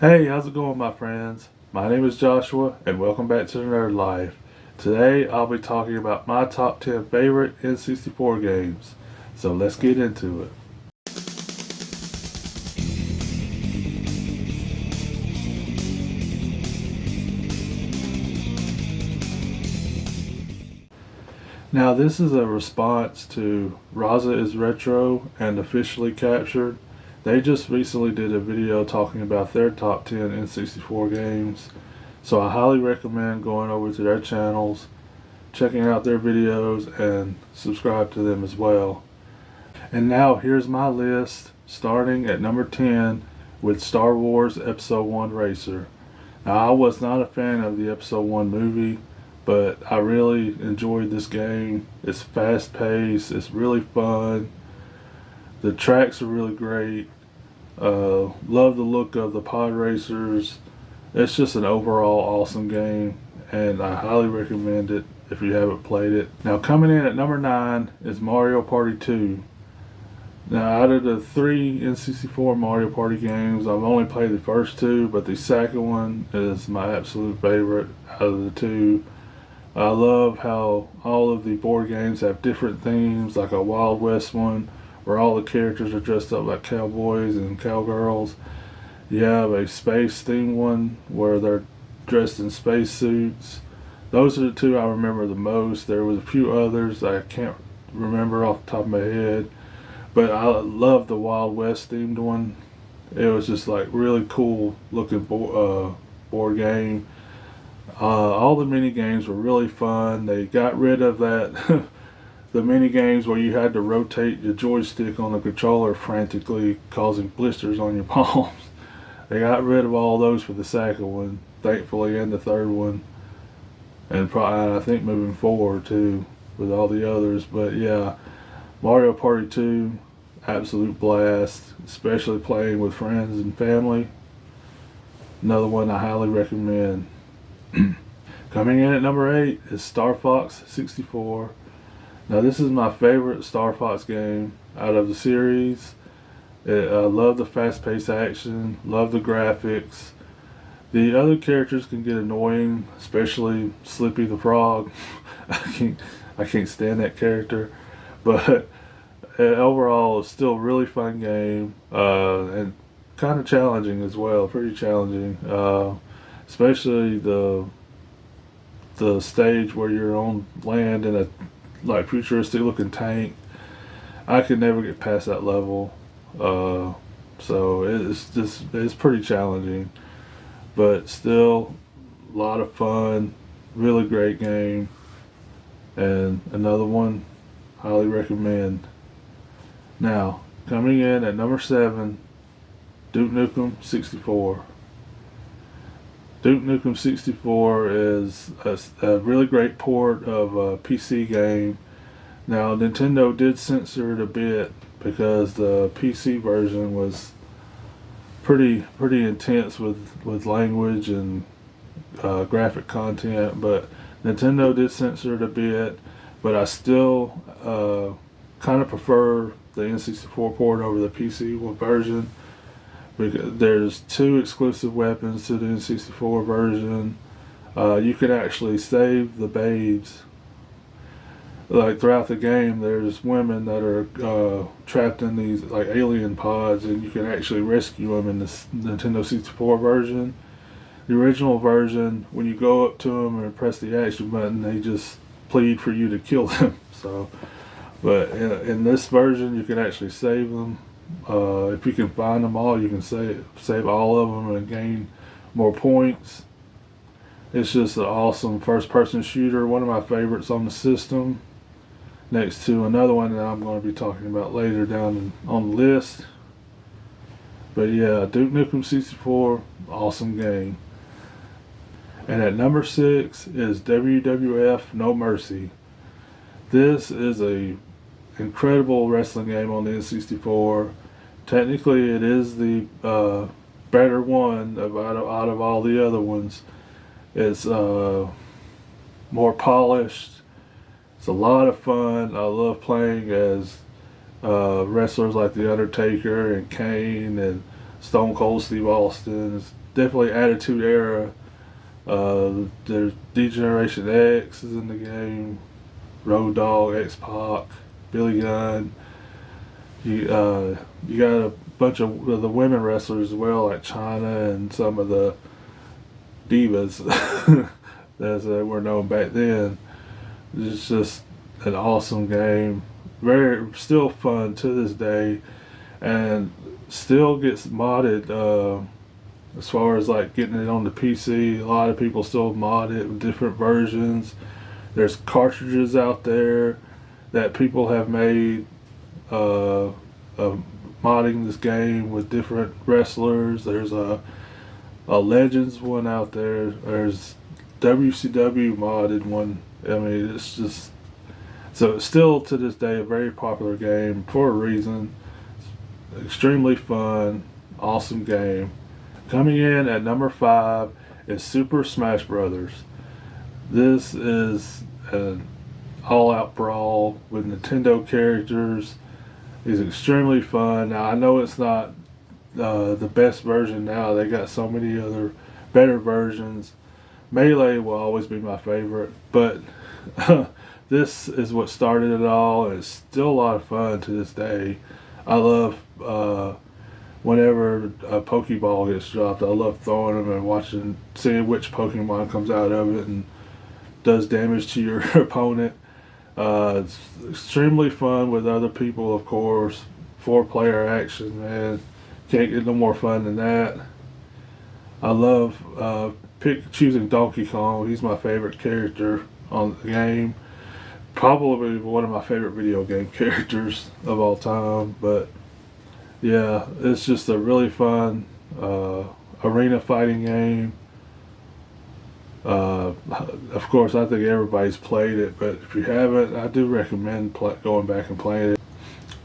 Hey, how's it going, my friends? My name is Joshua, and welcome back to the Nerd Life. Today, I'll be talking about my top 10 favorite N64 games. So let's get into it. Now, this is a response to Raza is Retro and Officially Captured. They just recently did a video talking about their top 10 N64 games. So I highly recommend going over to their channels, checking out their videos, and subscribe to them as well. And now here's my list, starting at number 10 with Star Wars Episode 1 Racer. Now, I was not a fan of the Episode 1 movie, but I really enjoyed this game. It's fast paced, it's really fun, the tracks are really great. Love the look of the pod racers. It's just an overall awesome game, and I highly recommend it if you haven't played it. Now, coming in at number 9 is Mario Party 2. Now, out of the three N64 Mario Party games, I've only played the first two, but the second one is my absolute favorite out of the two. I love how all of the board games have different themes, like a Wild West one, where all the characters are dressed up like cowboys and cowgirls. You have a space themed one, where they're dressed in space suits. Those are the two I remember the most. There was a few others I can't remember off the top of my head. But I love the Wild West themed one. It was just like really cool looking board game. All the mini games were really fun. They got rid of that the mini games where you had to rotate your joystick on the controller frantically, causing blisters on your palms. They got rid of all those for the second one, thankfully, and the third one, and probably I think moving forward too with all the others. But yeah. Mario Party 2, absolute blast, especially playing with friends and family. Another one I highly recommend. Coming in at number 8 is Star Fox 64. Now, this is my favorite Star Fox game out of the series. I love the fast-paced action, love the graphics. The other characters can get annoying, especially Slippy the Frog. I can't stand that character. But overall, it's still a really fun game, and kind of challenging as well. Pretty challenging, especially the stage where you're on land in a like futuristic looking tank. I could never get past that level, so it's pretty challenging, but still a lot of fun. Really great game, and another one highly recommend. Now, coming in at number 7, Duke Nukem 64. Duke Nukem 64 is a really great port of a PC game. Now, Nintendo did censor it a bit because the PC version was pretty intense with language and graphic content, but Nintendo did censor it a bit. But I still kind of prefer the N64 port over the PC version, because there's 2 exclusive weapons to the N64 version. You can actually save the babes. Like throughout the game, there's women that are trapped in these like alien pods, and you can actually rescue them in this Nintendo 64 version. The original version, when you go up to them and press the action button, they just plead for you to kill them. So, but in this version, you can actually save them. If you can find them all, you can save all of them and gain more points. It's just an awesome first-person shooter. One of my favorites on the system, next to another one that I'm going to be talking about later down on the list. But yeah, Duke Nukem 64, awesome game. And at number 6 is WWF No Mercy. This is a incredible wrestling game on the N64. Technically, it is the better one out of all the other ones. It's more polished. It's a lot of fun. I love playing as wrestlers like The Undertaker and Kane and Stone Cold Steve Austin. It's definitely Attitude Era. There's D-Generation X is in the game. Road Dogg, X-Pac, Billy Gunn. You got a bunch of the women wrestlers as well, like Chyna and some of the divas as they were known back then. It's just an awesome game. Very still fun to this day, and still gets modded. As far as like getting it on the PC, a lot of people still mod it with different versions. There's cartridges out there that people have made of modding this game with different wrestlers. There's a Legends one out there. There's WCW modded one. I mean, it's just so it's still to this day a very popular game for a reason. It's extremely fun, awesome game. Coming in at number 5 is Super Smash Brothers. This is an all-out brawl with Nintendo characters. It's extremely fun. Now I know it's not the best version now. They got so many other better versions. Melee will always be my favorite, but this is what started it all, and it's still a lot of fun to this day. I love whenever a Pokeball gets dropped. I love throwing them and seeing which Pokemon comes out of it and does damage to your opponent. It's extremely fun with other people, of course. 4-player action, man. Can't get no more fun than that. I love choosing Donkey Kong. He's my favorite character on the game. Probably one of my favorite video game characters of all time. But yeah, it's just a really fun arena fighting game. Of course, I think everybody's played it, but if you haven't, I do recommend going back and playing it.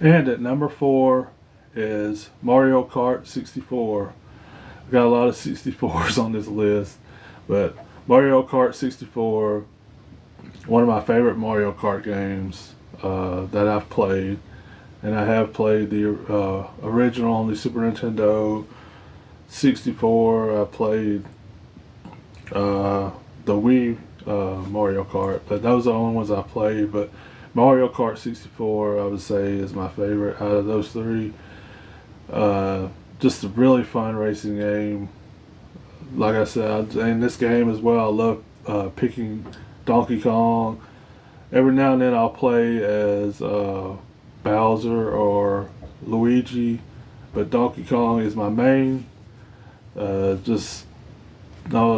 And at number 4 is Mario Kart 64. I've got a lot of 64s on this list, but Mario Kart 64, one of my favorite Mario Kart games that I've played. And I have played the original on the Super Nintendo 64. I played the Wii Mario Kart, but those are the only ones I played. But Mario Kart 64, I would say, is my favorite out of those 3. Just a really fun racing game. Like I said, in this game as well, I love picking Donkey Kong. Every now and then I'll play as Bowser or Luigi, but Donkey Kong is my main. It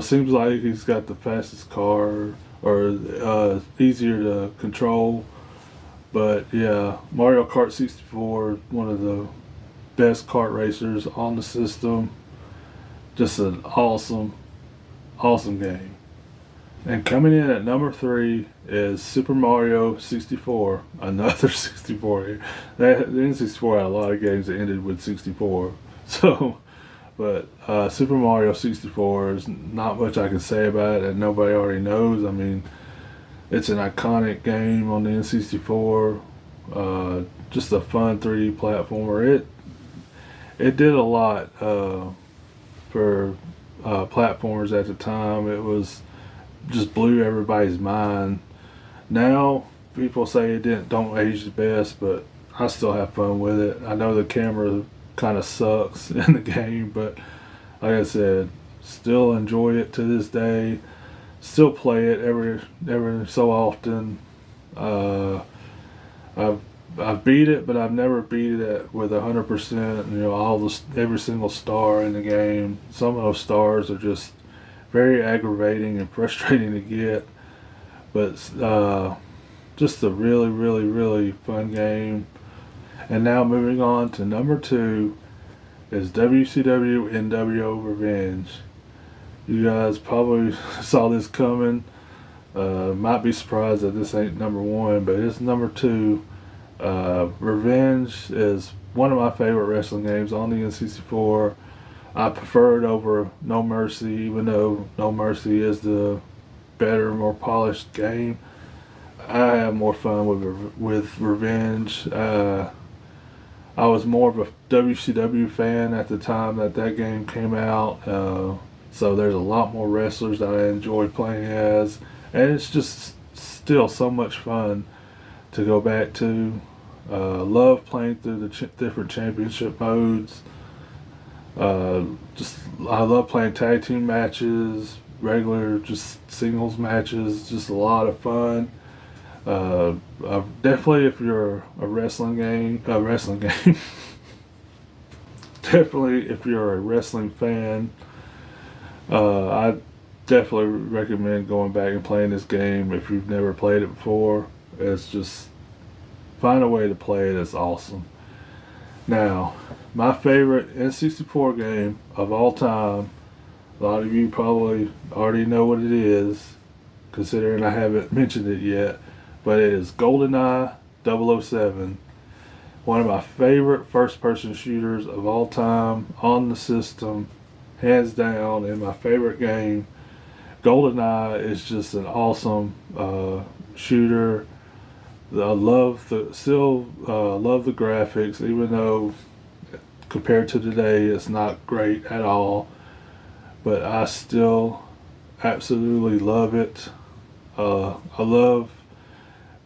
seems like he's got the fastest car, or easier to control. But yeah, Mario Kart 64 is one of the best kart racers on the system. Just an awesome game. And coming in at number 3 is Super Mario 64. Another 64. The N64 had a lot of games that ended with 64. So, but Super Mario 64 is not much I can say about it that nobody already knows. I mean, it's an iconic game on the N64. Just a fun 3D platformer. It did a lot for platformers at the time. It was just blew everybody's mind. Now people say it don't age the best, but I still have fun with it. I know the camera kind of sucks in the game, but like I said, still enjoy it to this day. Still play it every so often. I've beat it, but I've never beat it with 100%. You know, every single star in the game. Some of those stars are just very aggravating and frustrating to get, but just a really, really, really fun game. And now moving on to number 2 is WCW NWO Revenge. You guys probably saw this coming. Might be surprised that this ain't number 1, but it's number 2. Revenge is one of my favorite wrestling games on the N64. I prefer it over No Mercy, even though No Mercy is the better, more polished game. I have more fun with Revenge. I was more of a WCW fan at the time that game came out. So there's a lot more wrestlers that I enjoy playing as, and it's just still so much fun to go back to. Love playing through the different championship modes. Just I love playing tag team matches, regular just singles matches. Just a lot of fun. Definitely, if you're a wrestling game, definitely if you're a wrestling fan, I definitely recommend going back and playing this game if you've never played it before. It's just find a way to play it. It's awesome. Now, my favorite N64 game of all time. A lot of you probably already know what it is, considering I haven't mentioned it yet. But it is GoldenEye 007. One of my favorite first-person shooters of all time on the system, hands down, and my favorite game. GoldenEye is just an awesome shooter. I love the graphics, even though compared to today, it's not great at all. But I still absolutely love it. I love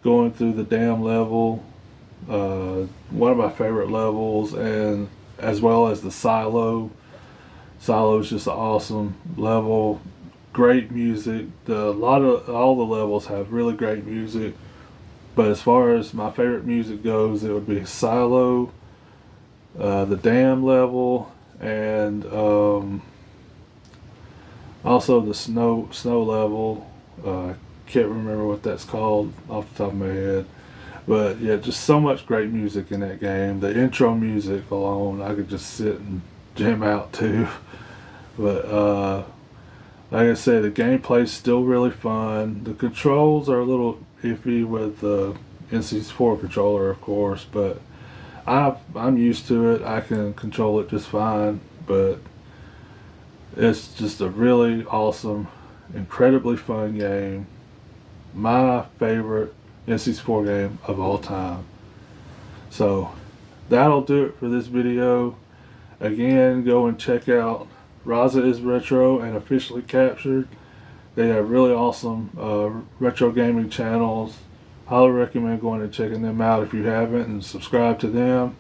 going through the dam level, one of my favorite levels, and as well as the silo. Silo is just an awesome level. Great music. All the levels have really great music. But as far as my favorite music goes, it would be Silo, the dam level, and also the snow level. Can't remember what that's called off the top of my head. But yeah, just so much great music in that game. The intro music alone, I could just sit and jam out to. But like I said, the gameplay's still really fun. The controls are a little iffy with the N64 controller, of course, but I'm used to it. I can control it just fine. But it's just a really awesome, incredibly fun game. My favorite N64 game of all time. So that'll do it for this video. Again, go and check out Raza is Retro and Officially Captured. They have really awesome retro gaming channels. Highly recommend going and checking them out if you haven't, and subscribe to them.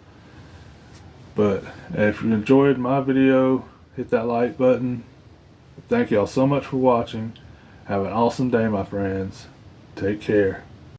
But if you enjoyed my video, hit that like button. Thank y'all so much for watching. Have an awesome day, my friends. Take care.